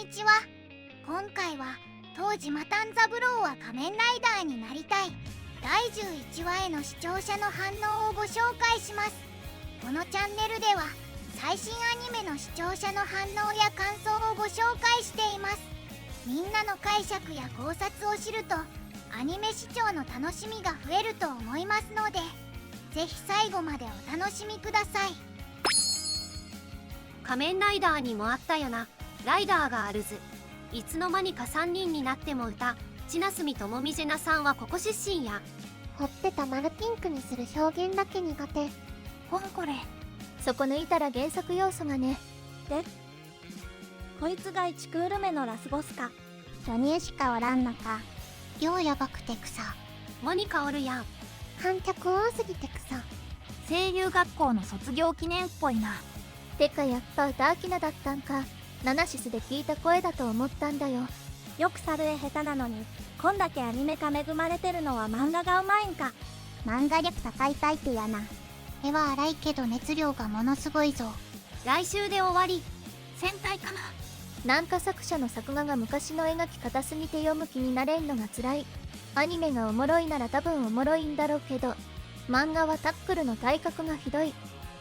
にちは。今回は当時マタンザブローは仮面ライダーになりたい第11話への視聴者の反応をご紹介します。このチャンネルでは最新アニメの視聴者の反応や感想をご紹介しています。みんなの解釈や考察を知るとアニメ視聴の楽しみが増えると思いますので、ぜひ最後までお楽しみください。仮面ライダーにもあったよな、ライダーがあるず。いつの間にか3人になっても歌千奈澄ともみじなさんはここ出身や。ほってた丸ピンクにする表現だけ苦手。これそこ抜いたら原作要素がね。でこいつが1クール目のラスボスか。巨乳しかおらんのか。量やばくて草。モニカおるやん。観客多すぎて草。声優学校の卒業記念っぽいな。てかやっぱ歌明菜だったんか。ナナシスで聞いた声だと思ったんだよ。よく猿絵下手なのにこんだけアニメ化恵まれてるのは漫画がうまいんか。漫画力高いタイプやな。絵は荒いけど熱量がものすごいぞ。来週で終わり。戦隊かな。なんか作者の作画が昔の描き方すぎて読む気になれんのが辛い。アニメがおもろいなら多分おもろいんだろうけど、漫画はタックルの体格がひどい。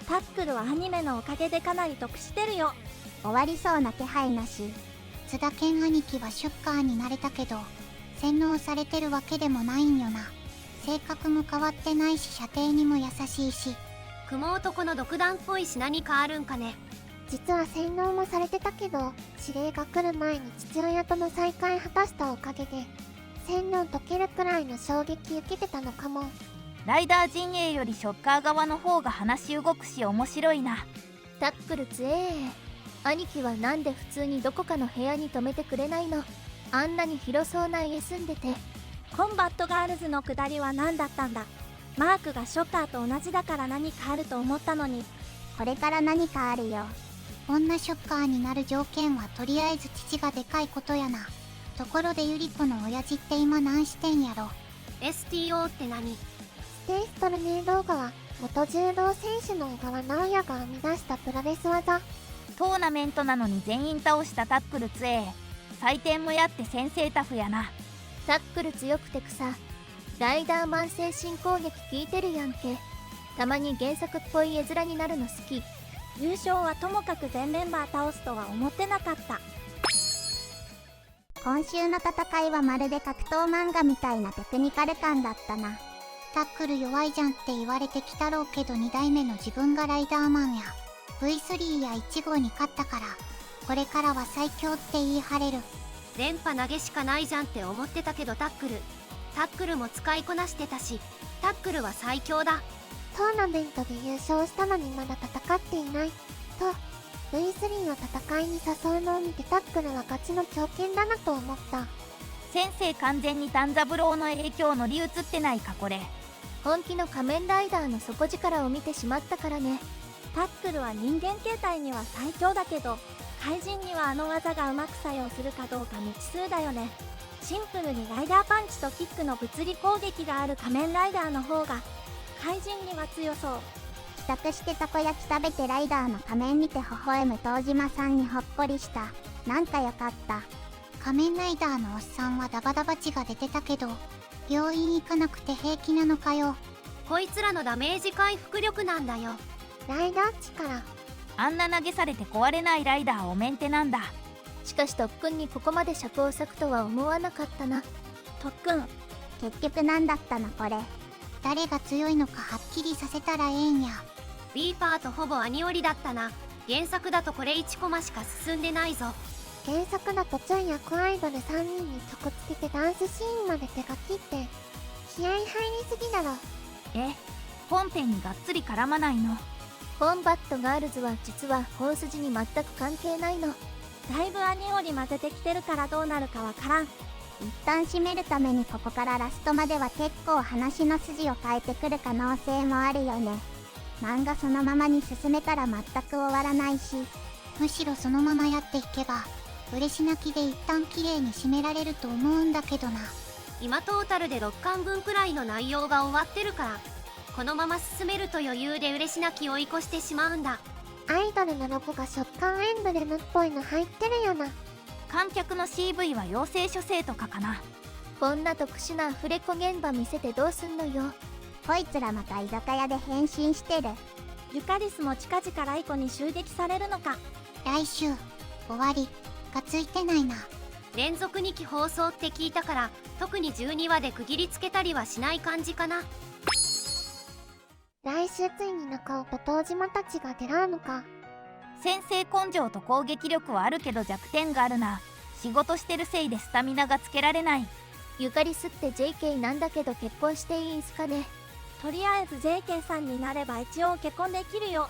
タックルはアニメのおかげでかなり得してるよ。終わりそうな気配なし。津田健兄貴はシュッカーになれたけど洗脳されてるわけでもないんよな。性格も変わってないし射程にも優しいし。雲男の独断っぽいし何かあるんかね。実は洗脳もされてたけど、指令が来る前に父親との再会果たしたおかげで洗脳解けるくらいの衝撃受けてたのかも。ライダー陣営よりショッカー側の方が話動くし面白いな。タックル強え。兄貴はなんで普通にどこかの部屋に泊めてくれないの。あんなに広そうな家住んでて。コンバットガールズのくだりは何だったんだ。マークがショッカーと同じだから何かあると思ったのに。これから何かあるよ。女ショッカーになる条件はとりあえず父がでかいことやな。ところでユリコの親父って今何してんやろ。 STO って何？ステイストルネー動画は元柔道選手の小川直也が生み出したプロレス技。トーナメントなのに全員倒したタックル強え。採点もやって先生タフやな。タックル強くて草。ライダーマン精神攻撃効いてるやんけ。たまに原作っぽい絵面になるの好き。優勝はともかく全メンバー倒すとは思ってなかった。今週の戦いはまるで格闘漫画みたいなテクニカル感だったな。タックル弱いじゃんって言われてきたろうけど2代目の自分がライダーマンや V3 や1号に勝ったからこれからは最強って言い張れる。連覇投げしかないじゃんって思ってたけどタックルも使いこなしてたし、タックルは最強だ。トーナメントで優勝したのにまだ戦っていないと V3 を戦いに誘うのを見てタックルは勝ちの強肩だなと思った。先生完全に丹三郎の影響乗り移ってないかこれ。本気の仮面ライダーの底力を見てしまったからね。タックルは人間形態には最強だけど怪人にはあの技がうまく作用するかどうか未知数だよね。シンプルにライダーパンチとキックの物理攻撃がある仮面ライダーの方が怪人には強そう。帰宅してたこ焼き食べてライダーの仮面見て微笑む東島さんにほっこりした。なんかよかった。仮面ライダーのおっさんはダバダバ血が出てたけど病院行かなくて平気なのかよ。こいつらのダメージ回復力なんだよ。ライダー力。あんな投げされて壊れないライダーおメンテなんだ。しかし特訓にここまで尺を割くとは思わなかったな。特訓結局何だったのこれ。誰が強いのかはっきりさせたらええんや。ビーパーとほぼアニオリだったな。原作だとこれ1コマしか進んでないぞ。原作だとチュン役アイドル3人に曲つけてダンスシーンまで手書きって気合い入りすぎだろ。本編にがっつり絡まないの。コンバットガールズは実は本筋に全く関係ないの。だいぶアニオリ混ぜてきてるからどうなるかわからん。一旦締めるためにここからラストまでは結構話の筋を変えてくる可能性もあるよね。漫画そのままに進めたら全く終わらないし、むしろそのままやっていけば嬉し泣きで一旦綺麗に締められると思うんだけどな。今トータルで6巻分くらいの内容が終わってるからこのまま進めると余裕で嬉し泣き追い越してしまうんだ。アイドルのロゴがショッカーエンブレムっぽいの入ってるよな。観客の CV は養成所生とかかな。こんな特殊なアフレコ現場見せてどうすんのよ。こいつらまた居酒屋で変身してる。ユカリスも近々ライコに襲撃されるのか。来週終わりがついてないな。連続2期放送って聞いたから、特に12話で区切りつけたりはしない感じかな。来週ついに中尾と東島たちが出らうのか。先生根性と攻撃力はあるけど弱点があるな。仕事してるせいでスタミナがつけられない。ゆかりすって JK なんだけど結婚していいんすかね。とりあえず JK さんになれば一応結婚できるよ。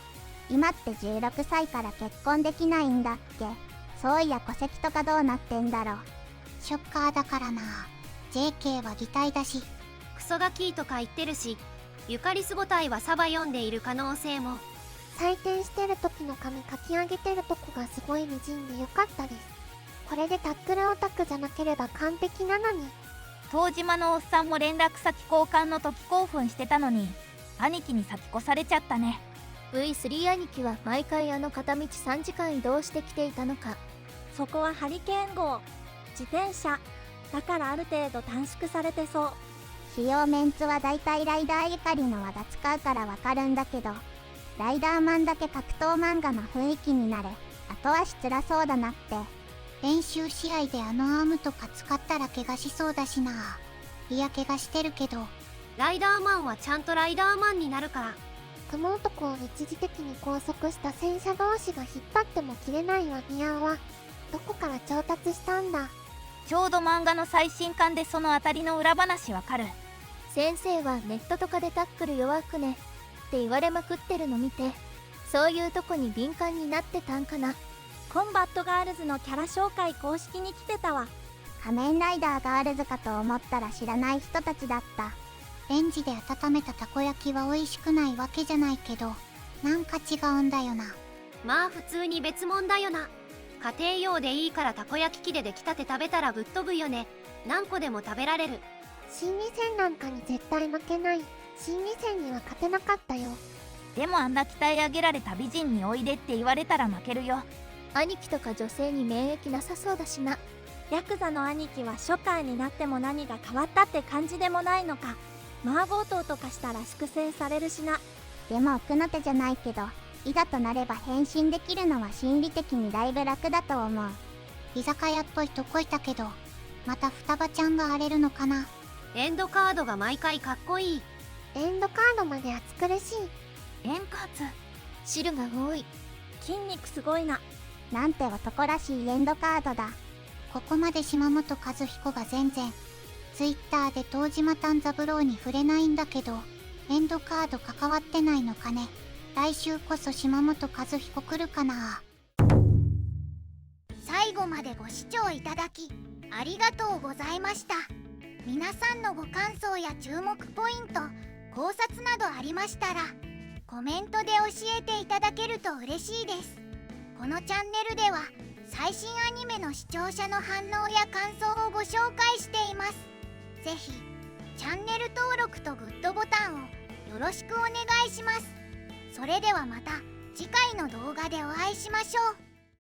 今って16歳から結婚できないんだっけ。そういや戸籍とかどうなってんだろう。ショッカーだからな。 JK は擬態だし。クソガキとか言ってるし、ユカリス母体はサバ読んでいる可能性も。採点してる時の髪かき上げてるとこがすごい美人でよかったです。これでタックルオタクじゃなければ完璧なのに。東島のおっさんも連絡先交換の時興奮してたのに兄貴に先越されちゃったね。 V3 兄貴は毎回あの片道3時間移動してきていたのか。そこはハリケーン号、自転車だからある程度短縮されてそう。主要メンツはだいたいライダーゆかりの技使うからわかるんだけど、ライダーマンだけ格闘漫画の雰囲気になれ。後足つらそうだなって。練習試合であのアームとか使ったら怪我しそうだしな。いや怪我してるけど。ライダーマンはちゃんとライダーマンになるから。雲男を一時的に拘束した戦車同士が引っ張っても切れないワニヤーはどこから調達したんだ。ちょうど漫画の最新刊でそのあたりの裏話わかる。先生はネットとかでタックル弱くねって言われまくってるの見て、そういうとこに敏感になってたんかな。コンバットガールズのキャラ紹介公式に来てたわ。仮面ライダーガールズかと思ったら知らない人たちだった。レンジで温めたたこ焼きは美味しくないわけじゃないけど、なんか違うんだよな。まあ普通に別物だよな。家庭用でいいからたこ焼き器で出来たて食べたらぶっ飛ぶよね。何個でも食べられる。心理戦なんかに絶対負けない。心理戦には勝てなかったよ。でもあんな鍛え上げられた美人においでって言われたら負けるよ。兄貴とか女性に免疫なさそうだしな。ヤクザの兄貴は初回になっても何が変わったって感じでもないのか。マー強盗とかしたら粛清されるしな。でも奥の手じゃないけど、いざとなれば変身できるのは心理的にだいぶ楽だと思う。居酒屋っぽいとこいたけど、また双葉ちゃんが荒れるのかな。エンドカードが毎回かっこいい。エンドカードまで暑苦しい。円滑、汁が多い。筋肉すごいな。なんて男らしいエンドカードだ。ここまで島本和彦が全然ツイッターで東島丹三郎に触れないんだけど、エンドカード関わってないのかね。来週こそ島本和彦来るかな。最後までご視聴いただきありがとうございました。皆さんのご感想や注目ポイント、考察などありましたらコメントで教えていただけると嬉しいです。このチャンネルでは最新アニメの視聴者の反応や感想をご紹介しています。ぜひチャンネル登録とグッドボタンをよろしくお願いします。それではまた次回の動画でお会いしましょう。